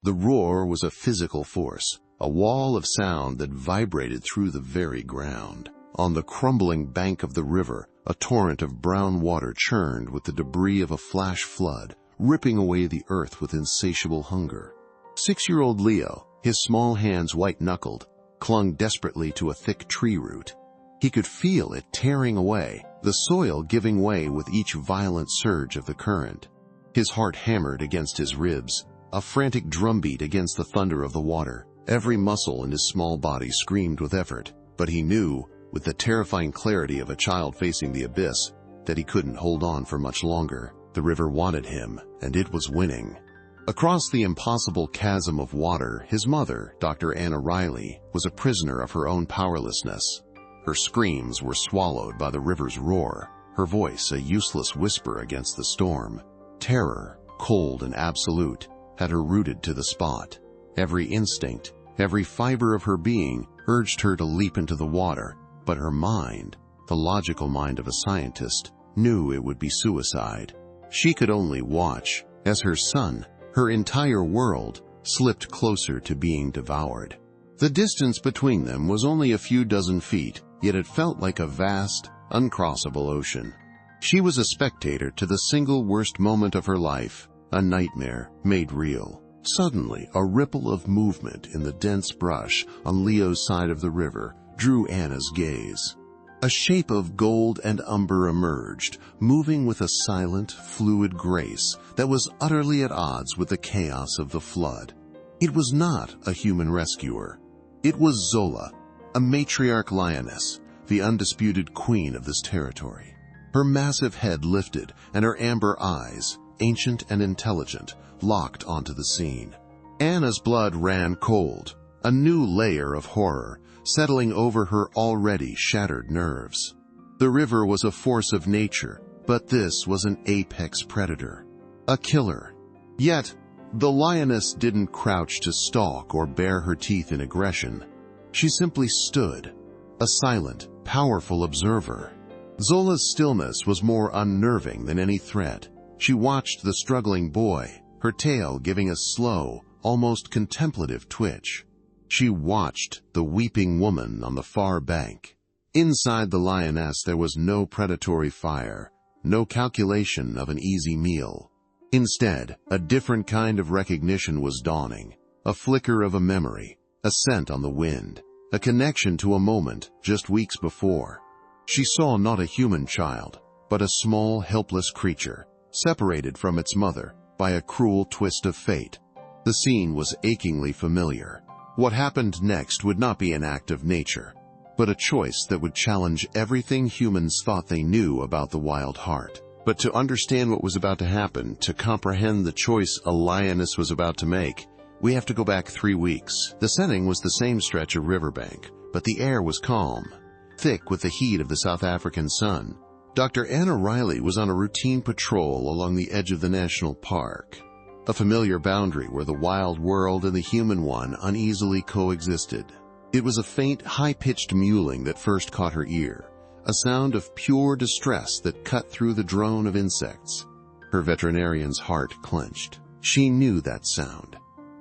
The roar was a physical force, a wall of sound that vibrated through the very ground. On the crumbling bank of the river, a torrent of brown water churned with the debris of a flash flood, ripping away the earth with insatiable hunger. 6-year-old Leo, his small hands white-knuckled, clung desperately to a thick tree root. He could feel it tearing away, the soil giving way with each violent surge of the current. His heart hammered against his ribs, a frantic drumbeat against the thunder of the water. Every muscle in his small body screamed with effort, but he knew, with the terrifying clarity of a child facing the abyss, that he couldn't hold on for much longer. The river wanted him, and it was winning. Across the impossible chasm of water, his mother, Dr. Anna Riley, was a prisoner of her own powerlessness. Her screams were swallowed by the river's roar, her voice a useless whisper against the storm. Terror, cold and absolute, had her rooted to the spot. Every instinct, every fiber of her being urged her to leap into the water, but her mind, the logical mind of a scientist, knew it would be suicide. She could only watch as her son, her entire world, slipped closer to being devoured. The distance between them was only a few dozen feet, yet it felt like a vast, uncrossable ocean. She was a spectator to the single worst moment of her life, a nightmare made real. Suddenly, a ripple of movement in the dense brush on Leo's side of the river drew Anna's gaze. A shape of gold and umber emerged, moving with a silent, fluid grace that was utterly at odds with the chaos of the flood. It was not a human rescuer. It was Zola, a matriarch lioness, the undisputed queen of this territory. Her massive head lifted, and her amber eyes, ancient and intelligent, locked onto the scene. Anna's blood ran cold, a new layer of horror settling over her already shattered nerves. The river was a force of nature, but this was an apex predator, a killer. Yet, the lioness didn't crouch to stalk or bare her teeth in aggression. She simply stood, a silent, powerful observer. Zola's stillness was more unnerving than any threat. She watched the struggling boy, her tail giving a slow, almost contemplative twitch. She watched the weeping woman on the far bank. Inside the lioness there was no predatory fire, no calculation of an easy meal. Instead, a different kind of recognition was dawning, a flicker of a memory, a scent on the wind, a connection to a moment just weeks before. She saw not a human child, but a small, helpless creature, separated from its mother by a cruel twist of fate. The scene was achingly familiar. What happened next would not be an act of nature, but a choice that would challenge everything humans thought they knew about the wild heart. But to understand what was about to happen, to comprehend the choice a lioness was about to make, we have to go back 3 weeks. The setting was the same stretch of riverbank, but the air was calm, thick with the heat of the South African sun. Dr. Anna Riley was on a routine patrol along the edge of the national park, a familiar boundary where the wild world and the human one uneasily coexisted. It was a faint, high-pitched mewling that first caught her ear, a sound of pure distress that cut through the drone of insects. Her veterinarian's heart clenched. She knew that sound.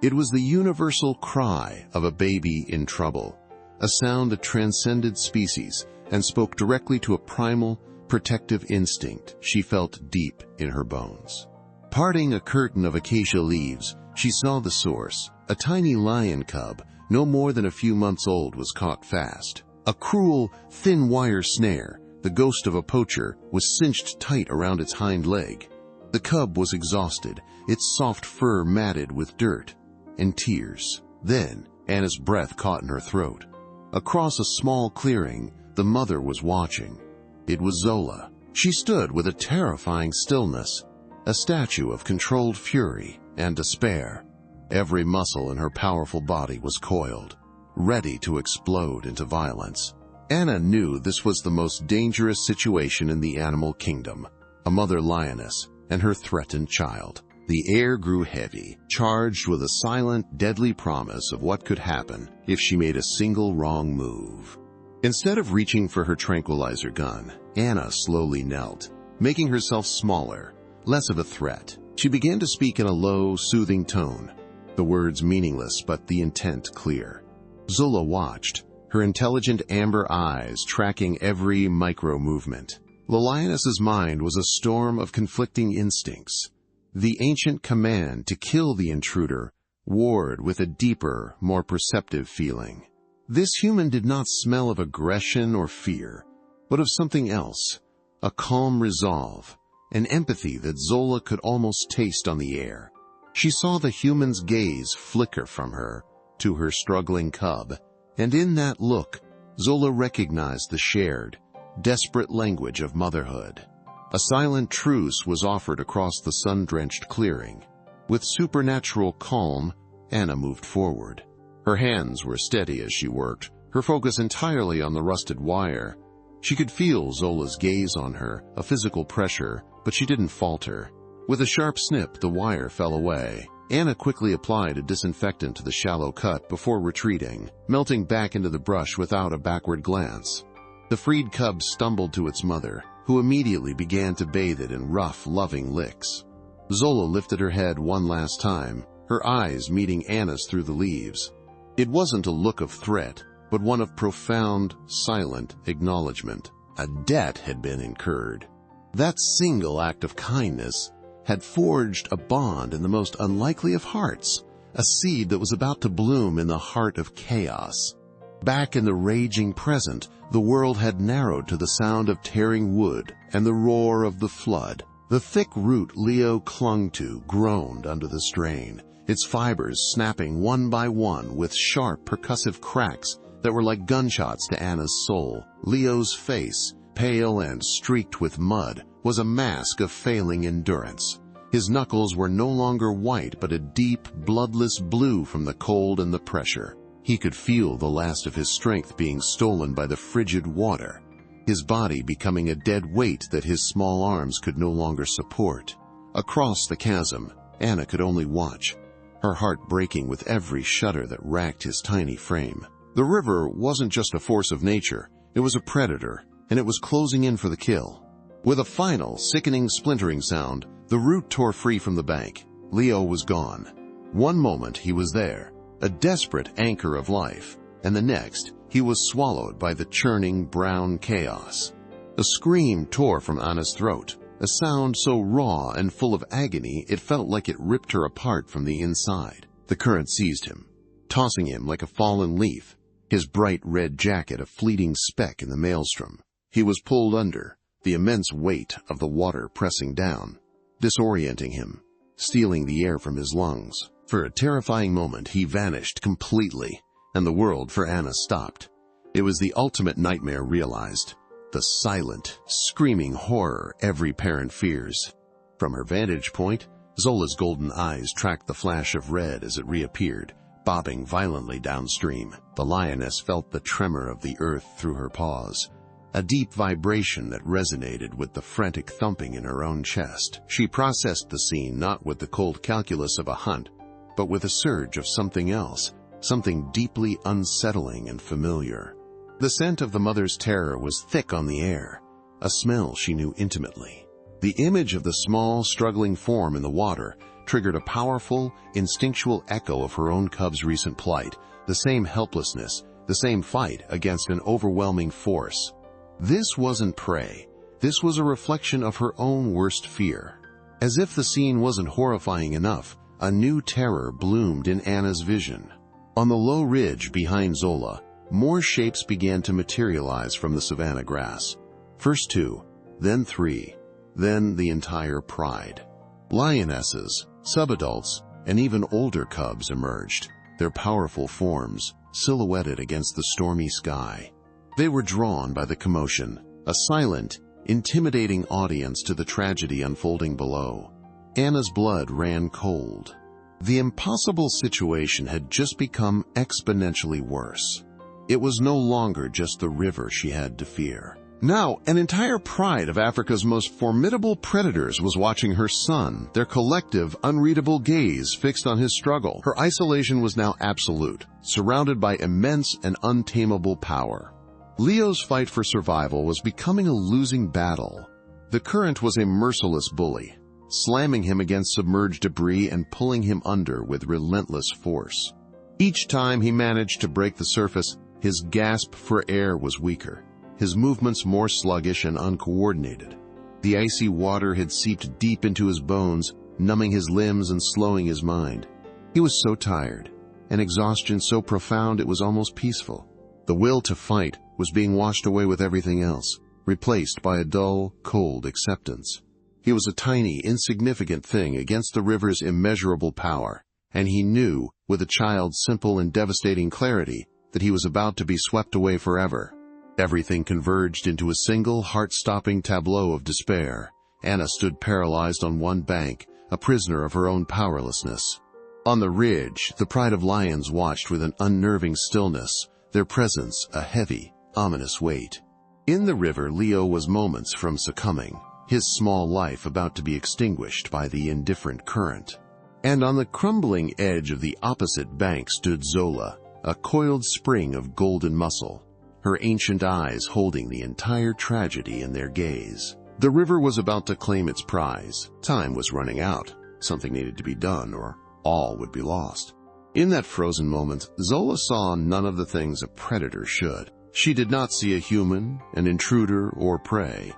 It was the universal cry of a baby in trouble, a sound that transcended species and spoke directly to a primal, protective instinct she felt deep in her bones. Parting a curtain of acacia leaves, she saw the source. A tiny lion cub, no more than a few months old, was caught fast. A cruel, thin wire snare, the ghost of a poacher, was cinched tight around its hind leg. The cub was exhausted, its soft fur matted with dirt and tears. Then, Anna's breath caught in her throat. Across a small clearing, the mother was watching. It was Zola. She stood with a terrifying stillness, a statue of controlled fury and despair. Every muscle in her powerful body was coiled, ready to explode into violence. Anna knew this was the most dangerous situation in the animal kingdom, a mother lioness and her threatened child. The air grew heavy, charged with a silent, deadly promise of what could happen if she made a single wrong move. Instead of reaching for her tranquilizer gun, Anna slowly knelt, making herself smaller, less of a threat. She began to speak in a low, soothing tone. the words meaningless but the intent clear. Zola watched, her intelligent amber eyes tracking every micro-movement. The lioness's mind was a storm of conflicting instincts. The ancient command to kill the intruder warred with a deeper, more perceptive feeling. This human did not smell of aggression or fear, but of something else, a calm resolve, an empathy that Zola could almost taste on the air. She saw the human's gaze flicker from her to her struggling cub, and in that look, Zola recognized the shared, desperate language of motherhood. A silent truce was offered across the sun-drenched clearing. With supernatural calm, Anna moved forward. Her hands were steady as she worked, her focus entirely on the rusted wire. She could feel Zola's gaze on her, a physical pressure, but she didn't falter. With a sharp snip, the wire fell away. Anna quickly applied a disinfectant to the shallow cut before retreating, melting back into the brush without a backward glance. The freed cub stumbled to its mother, who immediately began to bathe it in rough, loving licks. Zola lifted her head one last time, her eyes meeting Anna's through the leaves. It wasn't a look of threat, but one of profound, silent acknowledgement. A debt had been incurred. That single act of kindness had forged a bond in the most unlikely of hearts, a seed that was about to bloom in the heart of chaos. Back in the raging present, the world had narrowed to the sound of tearing wood and the roar of the flood. The thick root Leo clung to groaned under the strain, its fibers snapping one by one with sharp, percussive cracks that were like gunshots to Anna's soul. Leo's face, pale and streaked with mud, was a mask of failing endurance. His knuckles were no longer white but a deep, bloodless blue from the cold and the pressure. He could feel the last of his strength being stolen by the frigid water, his body becoming a dead weight that his small arms could no longer support. Across the chasm, Anna could only watch, her heart breaking with every shudder that racked his tiny frame. The river wasn't just a force of nature, it was a predator, and it was closing in for the kill. With a final, sickening, splintering sound, the root tore free from the bank. Leo was gone. One moment he was there, a desperate anchor of life, and the next he was swallowed by the churning brown chaos. A scream tore from Anna's throat, a sound so raw and full of agony it felt like it ripped her apart from the inside. The current seized him, tossing him like a fallen leaf, his bright red jacket a fleeting speck in the maelstrom. He was pulled under, the immense weight of the water pressing down, disorienting him, stealing the air from his lungs. For a terrifying moment he vanished completely, and the world for Anna stopped. It was the ultimate nightmare realized, the silent, screaming horror every parent fears. From her vantage point, Zola's golden eyes tracked the flash of red as it reappeared, bobbing violently downstream. The lioness felt the tremor of the earth through her paws, a deep vibration that resonated with the frantic thumping in her own chest. She processed the scene not with the cold calculus of a hunt, but with a surge of something else, something deeply unsettling and familiar. The scent of the mother's terror was thick on the air, a smell she knew intimately. The image of the small, struggling form in the water triggered a powerful, instinctual echo of her own cub's recent plight, the same helplessness, the same fight against an overwhelming force. This wasn't prey. This was a reflection of her own worst fear. As if the scene wasn't horrifying enough, a new terror bloomed in Anna's vision. On the low ridge behind Zola, more shapes began to materialize from the savanna grass. First 2, then 3, then the entire pride. Lionesses, subadults, and even older cubs emerged, their powerful forms silhouetted against the stormy sky. They were drawn by the commotion, a silent, intimidating audience to the tragedy unfolding below. Anna's blood ran cold. The impossible situation had just become exponentially worse. It was no longer just the river she had to fear. Now, an entire pride of Africa's most formidable predators was watching her son, their collective, unreadable gaze fixed on his struggle. Her isolation was now absolute, surrounded by immense and untamable power. Leo's fight for survival was becoming a losing battle. The current was a merciless bully, slamming him against submerged debris and pulling him under with relentless force. Each time he managed to break the surface, his gasp for air was weaker, his movements more sluggish and uncoordinated. The icy water had seeped deep into his bones, numbing his limbs and slowing his mind. He was so tired, an exhaustion so profound it was almost peaceful. The will to fight was being washed away with everything else, replaced by a dull, cold acceptance. He was a tiny, insignificant thing against the river's immeasurable power, and he knew, with a child's simple and devastating clarity, that he was about to be swept away forever. Everything converged into a single, heart-stopping tableau of despair. Anna stood paralyzed on one bank, a prisoner of her own powerlessness. On the ridge, the pride of lions watched with an unnerving stillness, their presence a heavy, ominous weight. In the river, Leo was moments from succumbing, his small life about to be extinguished by the indifferent current. And on the crumbling edge of the opposite bank stood Zola, a coiled spring of golden muscle, her ancient eyes holding the entire tragedy in their gaze. The river was about to claim its prize. Time was running out. Something needed to be done, or all would be lost. In that frozen moment, Zola saw none of the things a predator should. She did not see a human, an intruder, or prey.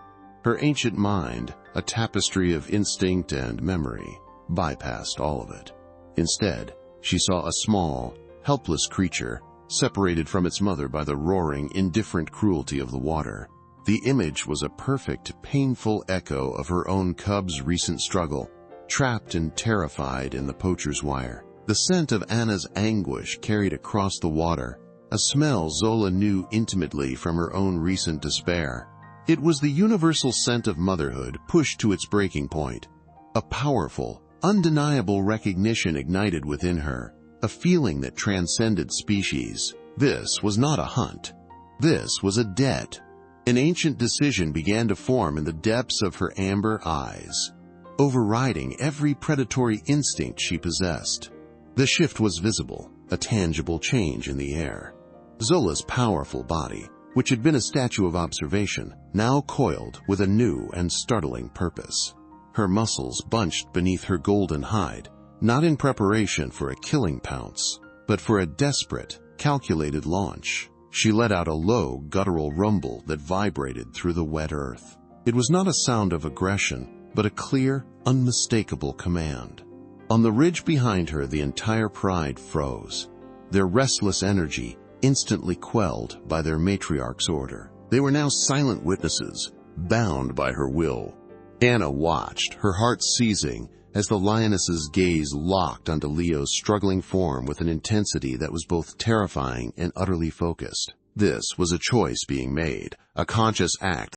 Her ancient mind, a tapestry of instinct and memory, bypassed all of it. Instead, she saw a small, helpless creature, separated from its mother by the roaring, indifferent cruelty of the water. The image was a perfect, painful echo of her own cub's recent struggle, trapped and terrified in the poacher's wire. The scent of Anna's anguish carried across the water, a smell Zola knew intimately from her own recent despair. It was the universal scent of motherhood pushed to its breaking point. A powerful, undeniable recognition ignited within her, a feeling that transcended species. This was not a hunt. This was a debt. An ancient decision began to form in the depths of her amber eyes, overriding every predatory instinct she possessed. The shift was visible, a tangible change in the air. Zola's powerful body, which had been a statue of observation, now coiled with a new and startling purpose. Her muscles bunched beneath her golden hide, not in preparation for a killing pounce, but for a desperate, calculated launch. She let out a low, guttural rumble that vibrated through the wet earth. It was not a sound of aggression, but a clear, unmistakable command. On the ridge behind her, the entire pride froze, their restless energy instantly quelled by their matriarch's order. They were now silent witnesses, bound by her will. Anna watched, her heart seizing, as the lioness's gaze locked onto Leo's struggling form with an intensity that was both terrifying and utterly focused. This was a choice being made, a conscious act